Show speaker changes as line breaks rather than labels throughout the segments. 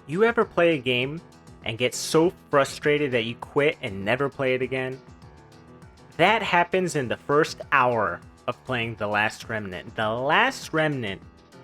You ever play a game and get so frustrated that you quit and never play it again? That happens in the first hour of playing The Last Remnant. The Last Remnant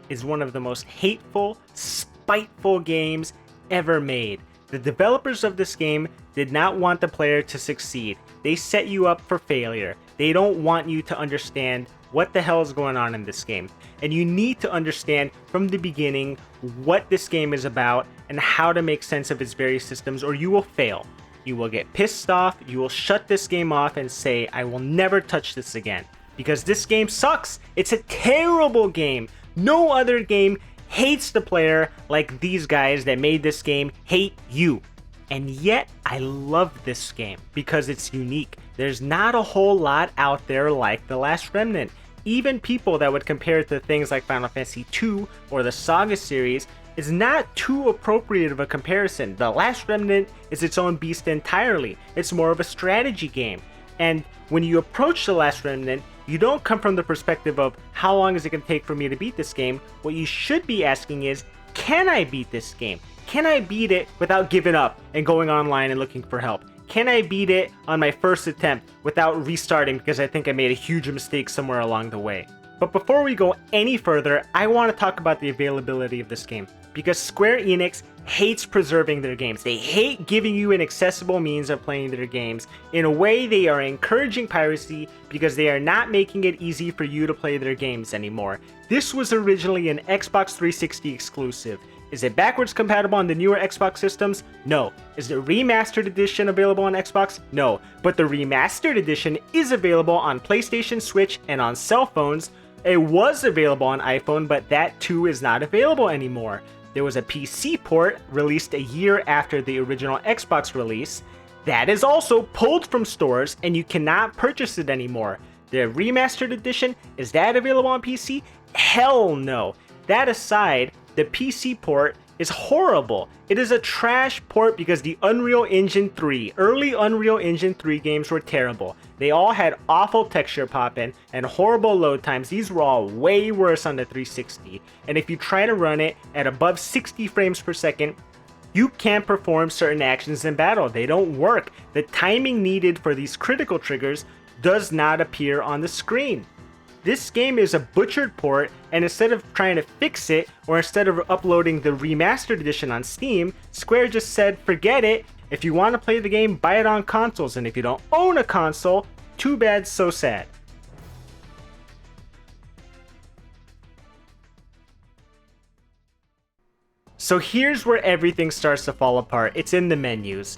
is one of the most hateful, spiteful games ever made. The developers of this game did not want the player to succeed. They set you up for failure. They don't want you to understand what the hell is going on in this game. And you need to understand from the beginning what this game is about and how to make sense of its various systems, or you will fail. You will get pissed off, you will shut this game off and say, I will never touch this again. Because this game sucks! It's a terrible game! No other game hates the player like these guys that made this game hate you. And yet, I love this game because it's unique. There's not a whole lot out there like The Last Remnant. Even people that would compare it to things like Final Fantasy II or the Saga series is not too appropriate of a comparison. The Last Remnant is its own beast entirely. It's more of a strategy game. And when you approach The Last Remnant, you don't come from the perspective of how long is it going to take for me to beat this game. What you should be asking is, can I beat this game? Can I beat it without giving up and going online and looking for help? Can I beat it on my first attempt without restarting because I think I made a huge mistake somewhere along the way? But before we go any further, I want to talk about the availability of this game. Because Square Enix hates preserving their games. They hate giving you an accessible means of playing their games. In a way, they are encouraging piracy because they are not making it easy for you to play their games anymore. This was originally an Xbox 360 exclusive. Is it backwards compatible on the newer Xbox systems? No. Is the remastered edition available on Xbox? No. But the remastered edition is available on PlayStation, Switch, and on cell phones. It was available on iPhone, but that too is not available anymore. There was a PC port released a year after the original Xbox release. That is also pulled from stores and you cannot purchase it anymore. The remastered edition, is that available on PC? Hell no. That aside, the PC port is horrible. It is a trash port because the Unreal Engine 3, early Unreal Engine 3 games were terrible. They all had awful texture pop-in and horrible load times. These were all way worse on the 360. And if you try to run it at above 60 frames per second, you can't perform certain actions in battle. They don't work. The timing needed for these critical triggers does not appear on the screen. This game is a butchered port, and instead of trying to fix it, or instead of uploading the remastered edition on Steam, Square just said, forget it. If you want to play the game, buy it on consoles, and if you don't own a console, too bad, so sad. So here's where everything starts to fall apart. It's in the menus.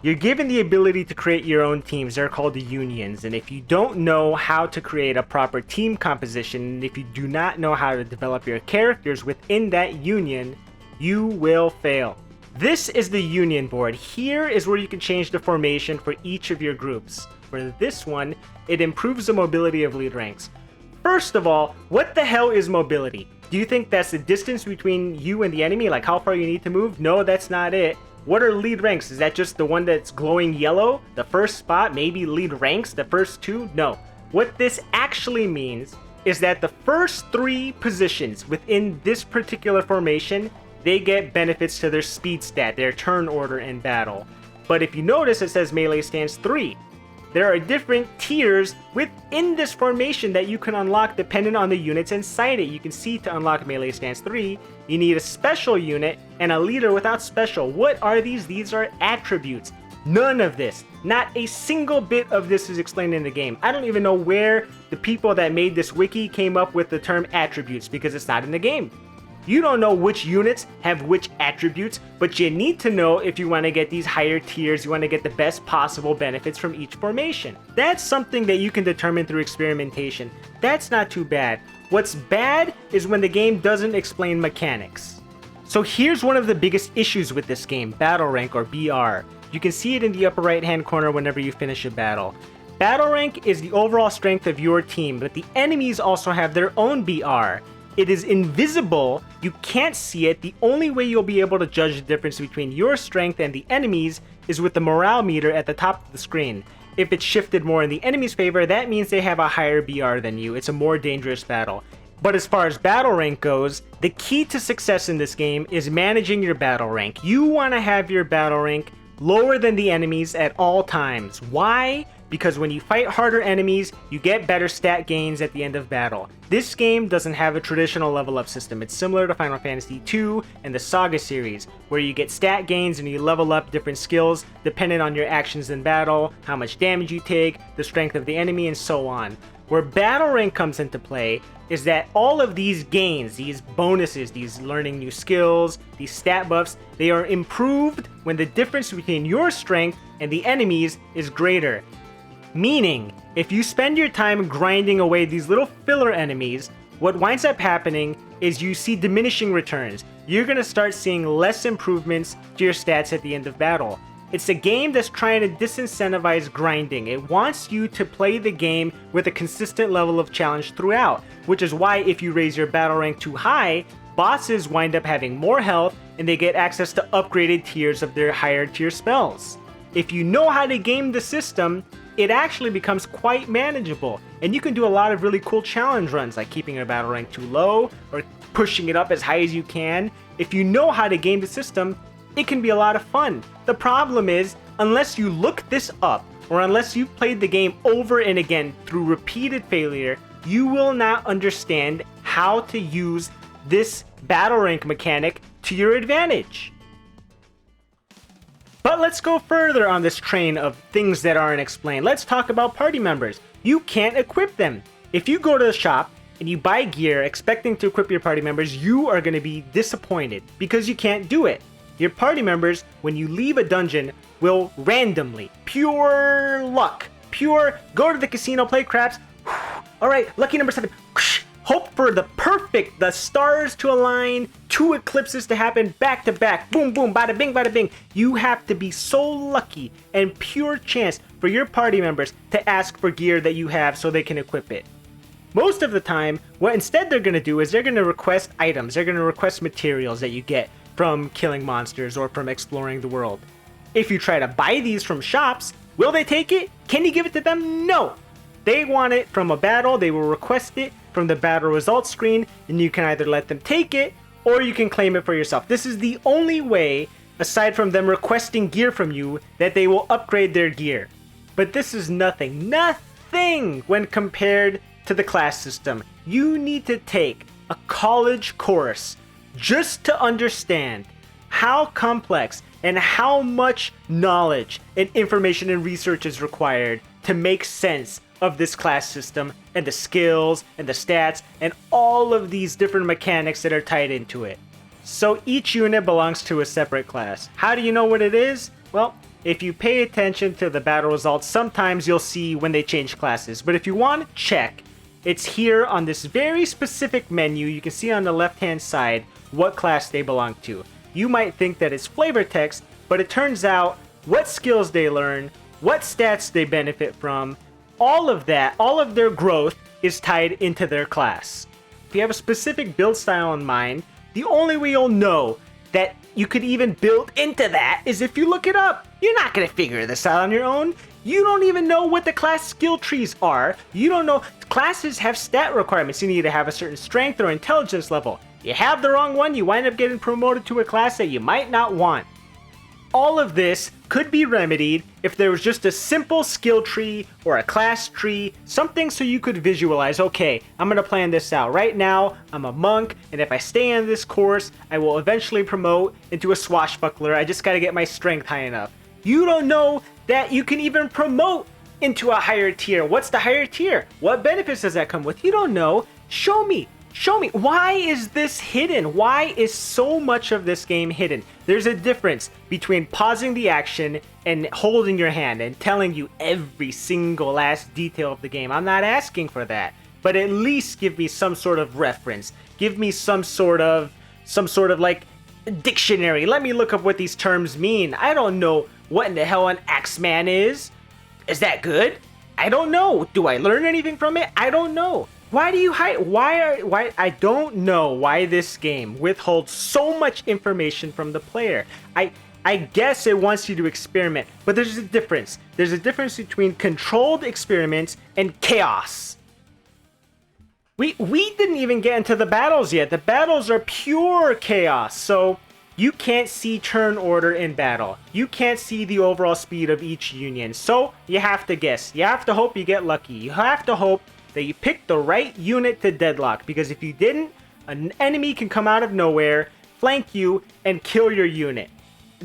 You're given the ability to create your own teams. They're called the unions. And if you don't know how to create a proper team composition, and if you do not know how to develop your characters within that union, you will fail. This is the union board. Here is where you can change the formation for each of your groups. For this one, it improves the mobility of lead ranks. First of all, what the hell is mobility? Do you think that's the distance between you and the enemy, like how far you need to move? No, that's not it. What are lead ranks? Is that just the one that's glowing yellow? The first spot? Maybe lead ranks? The first two? No. What this actually means is that the first three positions within this particular formation, they get benefits to their speed stat, their turn order in battle. But if you notice, it says melee stance 3. There are different tiers within this formation that you can unlock depending on the units inside it. You can see to unlock melee stance 3, you need a special unit and a leader without special. What are these? These are attributes. None of this, not a single bit of this is explained in the game. I don't even know where the people that made this wiki came up with the term attributes because it's not in the game. You don't know which units have which attributes, but you need to know if you want to get these higher tiers, you want to get the best possible benefits from each formation. That's something that you can determine through experimentation. That's not too bad. What's bad is when the game doesn't explain mechanics. So here's one of the biggest issues with this game, battle rank or BR. You can see it in the upper right hand corner whenever you finish a battle. Battle rank is the overall strength of your team, but the enemies also have their own BR. It is invisible, you can't see it. The only way you'll be able to judge the difference between your strength and the enemies is with the morale meter at the top of the screen. If it's shifted more in the enemy's favor, that means they have a higher BR than you. It's a more dangerous battle. But as far as battle rank goes, the key to success in this game is managing your battle rank. You want to have your battle rank lower than the enemies at all times. Why? Because when you fight harder enemies, you get better stat gains at the end of battle. This game doesn't have a traditional level up system. It's similar to Final Fantasy II and the Saga series, where you get stat gains and you level up different skills depending on your actions in battle, how much damage you take, the strength of the enemy, and so on. Where battle rank comes into play is that all of these gains, these bonuses, these learning new skills, these stat buffs, they are improved when the difference between your strength and the enemies is greater. Meaning, if you spend your time grinding away these little filler enemies, what winds up happening is you see diminishing returns. You're going to start seeing less improvements to your stats at the end of battle. It's a game that's trying to disincentivize grinding. It wants you to play the game with a consistent level of challenge throughout, which is why if you raise your battle rank too high, bosses wind up having more health and they get access to upgraded tiers of their higher tier spells. If you know how to game the system, it actually becomes quite manageable, and you can do a lot of really cool challenge runs like keeping your battle rank too low or pushing it up as high as you can. If you know how to game the system, it can be a lot of fun. The problem is, unless you look this up or unless you've played the game over and again through repeated failure, you will not understand how to use this battle rank mechanic to your advantage. But let's go further on this train of things that aren't explained. Let's talk about party members. You can't equip them. If you go to the shop and you buy gear expecting to equip your party members, you are going to be disappointed because you can't do it. Your party members, when you leave a dungeon, will randomly, pure luck, pure go to the casino, play craps. All right, lucky number 7. Hope for the stars to align, 2 eclipses to happen back to back. Boom, boom, bada bing, bada bing. You have to be so lucky and pure chance for your party members to ask for gear that you have so they can equip it. Most of the time, what instead they're going to do is they're going to request items. They're going to request materials that you get from killing monsters or from exploring the world. If you try to buy these from shops, will they take it? Can you give it to them? No. They want it from a battle, they will request it from the battle results screen, and you can either let them take it or you can claim it for yourself. This is the only way, aside from them requesting gear from you, that they will upgrade their gear. But this is nothing when compared to the class system. You need to take a college course just to understand how complex and how much knowledge and information and research is required to make sense of this class system and the skills and the stats and all of these different mechanics that are tied into it. So each unit belongs to a separate class. How do you know what it is? Well, if you pay attention to the battle results, sometimes you'll see when they change classes. But if you want to check, it's here on this very specific menu. You can see on the left-hand side what class they belong to. You might think that it's flavor text, but it turns out what skills they learn, what stats they benefit from, all of that, all of their growth is tied into their class. If you have a specific build style in mind, the only way you'll know that you could even build into that is if you look it up. You're not going to figure this out on your own. You don't even know what the class skill trees are. You don't know. Classes have stat requirements. You need to have a certain strength or intelligence level. You have the wrong one, you wind up getting promoted to a class that you might not want. All of this could be remedied if there was just a simple skill tree or a class tree, something so you could visualize, okay, I'm going to plan this out. Right now, I'm a monk, and if I stay in this course, I will eventually promote into a swashbuckler. I just got to get my strength high enough. You don't know that you can even promote into a higher tier. What's the higher tier? What benefits does that come with? You don't know. Show me. Show me. Why is this hidden? Why is so much of this game hidden? There's a difference between pausing the action and holding your hand and telling you every single last detail of the game. I'm not asking for that, but at least give me some sort of reference. Give me some sort of like dictionary. Let me look up what these terms mean. I don't know what in the hell an Axeman is. Is that good? I don't know. Do I learn anything from it? I don't know. Why do you hide? Why? I don't know why this game withholds so much information from the player. I guess it wants you to experiment, but there's a difference. There's a difference between controlled experiments and chaos. We didn't even get into the battles yet. The battles are pure chaos. So you can't see turn order in battle. You can't see the overall speed of each union. So you have to guess. You have to hope you get lucky. You have to hope that you pick the right unit to deadlock. Because if you didn't, an enemy can come out of nowhere, flank you, and kill your unit.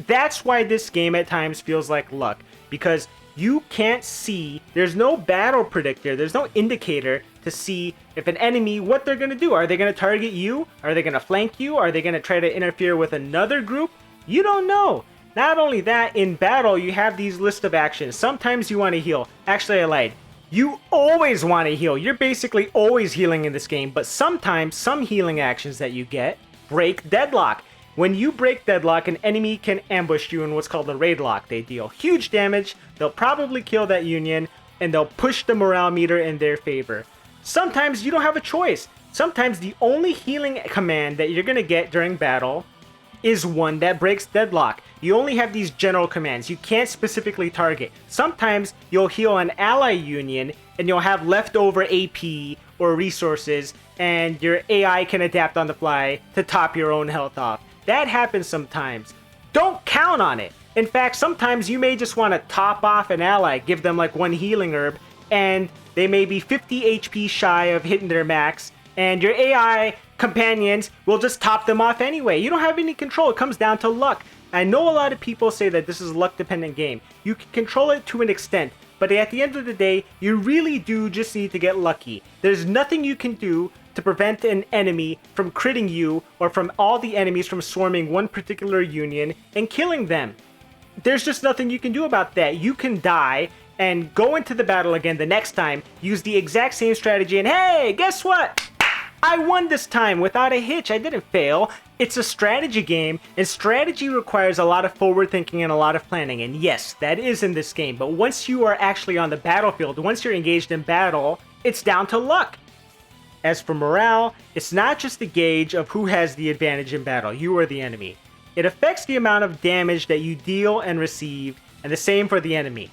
That's why this game at times feels like luck. Because you can't see, there's no battle predictor, there's no indicator to see if an enemy, what they're going to do. Are they going to target you? Are they going to flank you? Are they going to try to interfere with another group? You don't know. Not only that, in battle, you have these list of actions. Sometimes you want to heal. Actually, I lied. You always want to heal. You're basically always healing in this game, but sometimes some healing actions that you get break deadlock. When you break deadlock, an enemy can ambush you in what's called a raid lock. They deal huge damage, they'll probably kill that union, and they'll push the morale meter in their favor. Sometimes you don't have a choice. Sometimes the only healing command that you're going to get during battle is one that breaks deadlock. You only have these general commands. You can't specifically target. Sometimes you'll heal an ally union and you'll have leftover AP or resources and your AI can adapt on the fly to top your own health off. That happens sometimes. Don't count on it. In fact, sometimes you may just want to top off an ally, give them like one healing herb, and they may be 50 HP shy of hitting their max, and your AI companions will just top them off anyway. You don't have any control. It comes down to luck. I know a lot of people say that this is a luck-dependent game. You can control it to an extent, but at the end of the day, you really do just need to get lucky. There's nothing you can do to prevent an enemy from critting you or from all the enemies from swarming one particular union and killing them. There's just nothing you can do about that. You can die and go into the battle again the next time, use the exact same strategy, and hey, guess what? I won this time without a hitch. I didn't fail. It's a strategy game, and strategy requires a lot of forward thinking and a lot of planning. And yes, that is in this game. But once you are actually on the battlefield, once you're engaged in battle, it's down to luck. As for morale, it's not just the gauge of who has the advantage in battle, you or the enemy. It affects the amount of damage that you deal and receive, and the same for the enemy.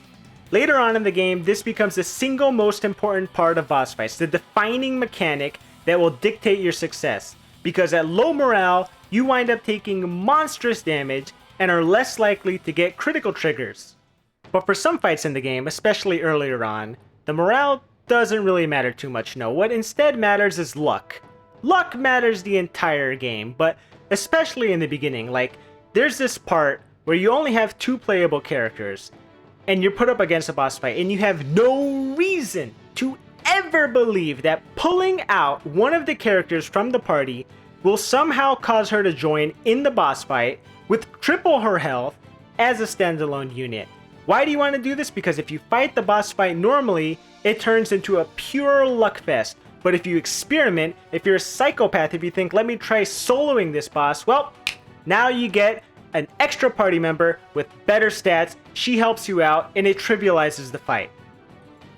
Later on in the game, this becomes the single most important part of boss fights, the defining mechanic that will dictate your success. Because at low morale, you wind up taking monstrous damage and are less likely to get critical triggers. But for some fights in the game, especially earlier on, the morale doesn't really matter too much, no. What instead matters is luck. Luck matters the entire game, but especially in the beginning. Like, there's this part where you only have 2 playable characters, and you're put up against a boss fight, and you have no reason to ever believe that pulling out one of the characters from the party will somehow cause her to join in the boss fight with triple her health as a standalone unit. Why do you want to do this? Because if you fight the boss fight normally, it turns into a pure luck fest. But if you experiment, if you're a psychopath, if you think, let me try soloing this boss, well, now you get an extra party member with better stats. She helps you out, and it trivializes the fight.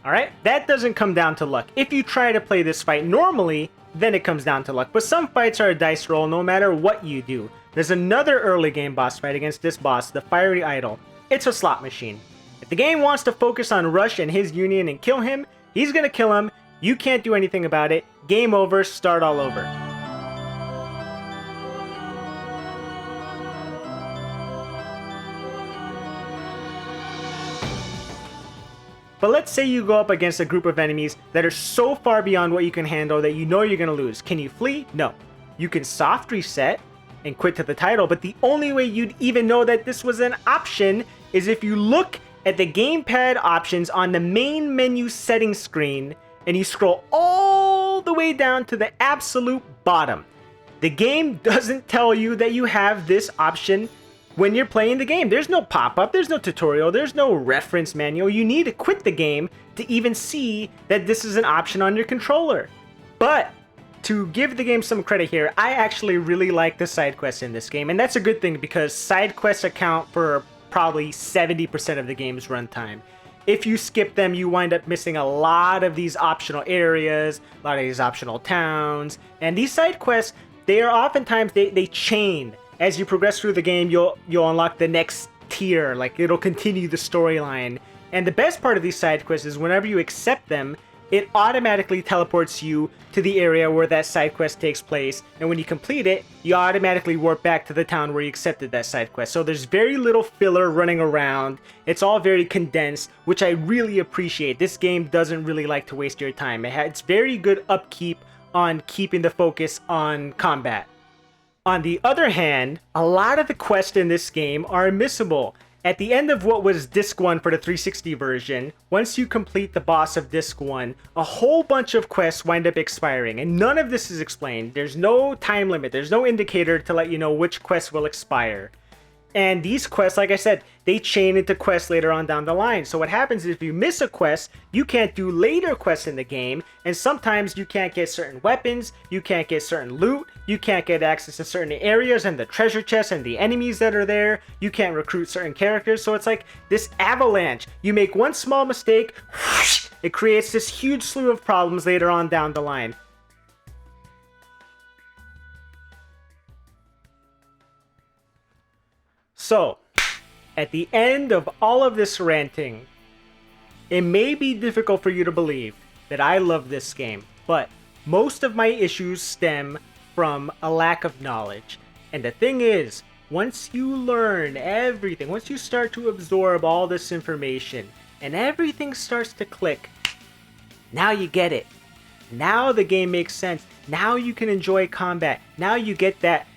Alright? That doesn't come down to luck. If you try to play this fight normally, then it comes down to luck. But some fights are a dice roll no matter what you do. There's another early game boss fight against this boss, the Fiery Idol. It's a slot machine. If the game wants to focus on Rush and his union and kill him, he's gonna kill him. You can't do anything about it. Game over, start all over. But let's say you go up against a group of enemies that are so far beyond what you can handle that you know you're gonna lose. Can you flee? No. You can soft reset and quit to the title, but the only way you'd even know that this was an option is if you look at the gamepad options on the main menu settings screen and you scroll all the way down to the absolute bottom. The game doesn't tell you that you have this option when you're playing the game. There's no pop-up, there's no tutorial, there's no reference manual. You need to quit the game to even see that this is an option on your controller. But to give the game some credit here, I actually really like the side quests in this game, and that's a good thing because side quests account for probably 70% of the game's runtime. If you skip them, you wind up missing a lot of these optional areas, a lot of these optional towns, and these side quests, they are oftentimes, they chain. As you progress through the game, you'll unlock the next tier, like it'll continue the storyline. And the best part of these side quests is whenever you accept them, it automatically teleports you to the area where that side quest takes place, and when you complete it, you automatically warp back to the town where you accepted that side quest. So there's very little filler running around. It's all very condensed, which I really appreciate. This game doesn't really like to waste your time. It's very good upkeep on keeping the focus on combat. On the other hand, a lot of the quests in this game are missable. At the end of what was Disc 1 for the 360 version, once you complete the boss of Disc 1, a whole bunch of quests wind up expiring, and none of this is explained. There's no time limit, there's no indicator to let you know which quests will expire. And these quests, like I said, they chain into quests later on down the line. So what happens is if you miss a quest, you can't do later quests in the game, and sometimes you can't get certain weapons, you can't get certain loot, you can't get access to certain areas and the treasure chests and the enemies that are there, you can't recruit certain characters, so it's like this avalanche. You make one small mistake, whoosh, it creates this huge slew of problems later on down the line. So, at the end of all of this ranting, it may be difficult for you to believe that I love this game, but most of my issues stem from a lack of knowledge. And the thing is, once you learn everything, once you start to absorb all this information, and everything starts to click, now you get it. Now the game makes sense. Now you can enjoy combat. Now you get that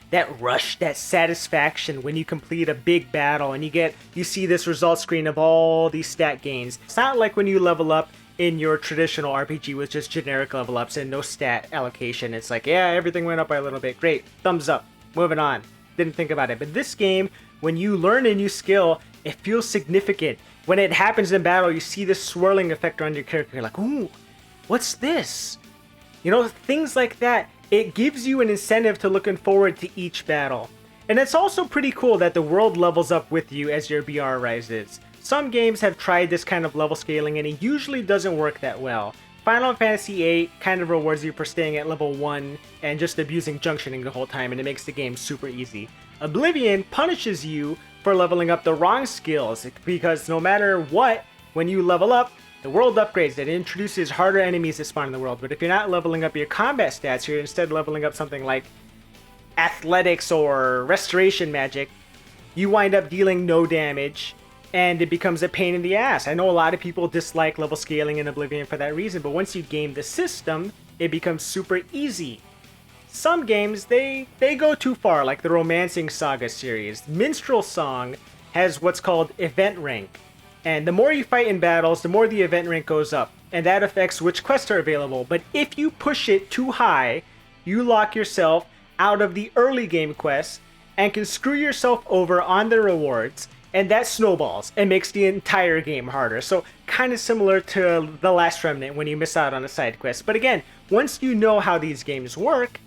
rush, that satisfaction when you complete a big battle and you see this result screen of all these stat gains. It's not like when you level up in your traditional RPG with just generic level ups and no stat allocation. It's like, yeah, everything went up by a little bit. Great. Thumbs up. Moving on. Didn't think about it. But this game, when you learn a new skill, it feels significant. When it happens in battle, you see this swirling effect around your character. You're like, ooh, what's this? You know, things like that. It gives you an incentive to looking forward to each battle. And it's also pretty cool that the world levels up with you as your BR rises. Some games have tried this kind of level scaling and it usually doesn't work that well. Final Fantasy VIII kind of rewards you for staying at level 1 and just abusing junctioning the whole time, and it makes the game super easy. Oblivion punishes you for leveling up the wrong skills, because no matter what, when you level up, the world upgrades. It introduces harder enemies that spawn in the world, but if you're not leveling up your combat stats, you're instead leveling up something like athletics or restoration magic, you wind up dealing no damage, and it becomes a pain in the ass. I know a lot of people dislike level scaling in Oblivion for that reason, but once you game the system, it becomes super easy. Some games, they go too far, like the Romancing Saga series. Minstrel Song has what's called event rank. And the more you fight in battles, the more the event rank goes up. And that affects which quests are available. But if you push it too high, you lock yourself out of the early game quests and can screw yourself over on the rewards. And that snowballs and makes the entire game harder. So kind of similar to The Last Remnant when you miss out on a side quest. But again, once you know how these games work,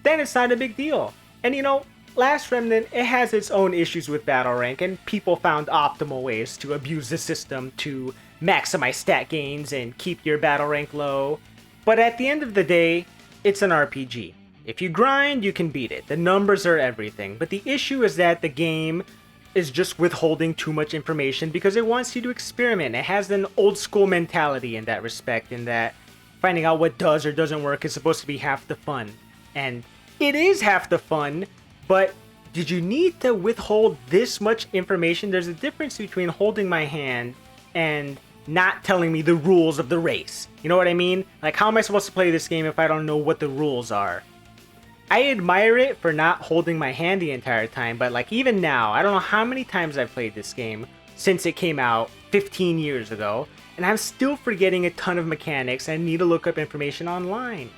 then it's not a big deal. And you know, Last Remnant, it has its own issues with battle rank, and people found optimal ways to abuse the system to maximize stat gains and keep your battle rank low. But at the end of the day, it's an RPG. If you grind, you can beat it. The numbers are everything. But the issue is that the game is just withholding too much information because it wants you to experiment. It has an old school mentality in that respect, in that finding out what does or doesn't work is supposed to be half the fun. And it is half the fun, but did you need to withhold this much information? There's a difference between holding my hand and not telling me the rules of the race. You know what I mean? Like, how am I supposed to play this game if I don't know what the rules are? I admire it for not holding my hand the entire time, but like even now, I don't know how many times I've played this game since it came out 15 years ago, and I'm still forgetting a ton of mechanics and need to look up information online.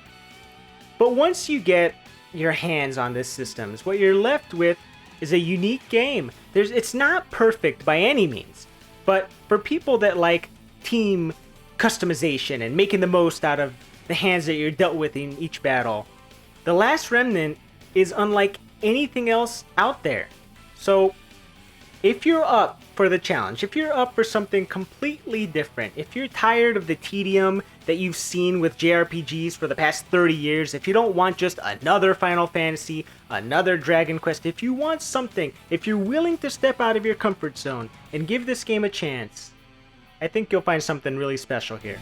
But once you get your hands on this systems, what you're left with is a unique game. It's not perfect by any means, but for people that like team customization and making the most out of the hands that you're dealt with in each battle, The Last Remnant is unlike anything else out there. So if you're up for the challenge, if you're up for something completely different, if you're tired of the tedium that you've seen with JRPGs for the past 30 years, if you don't want just another Final Fantasy, another Dragon Quest, if you want something, if you're willing to step out of your comfort zone and give this game a chance, I think you'll find something really special here.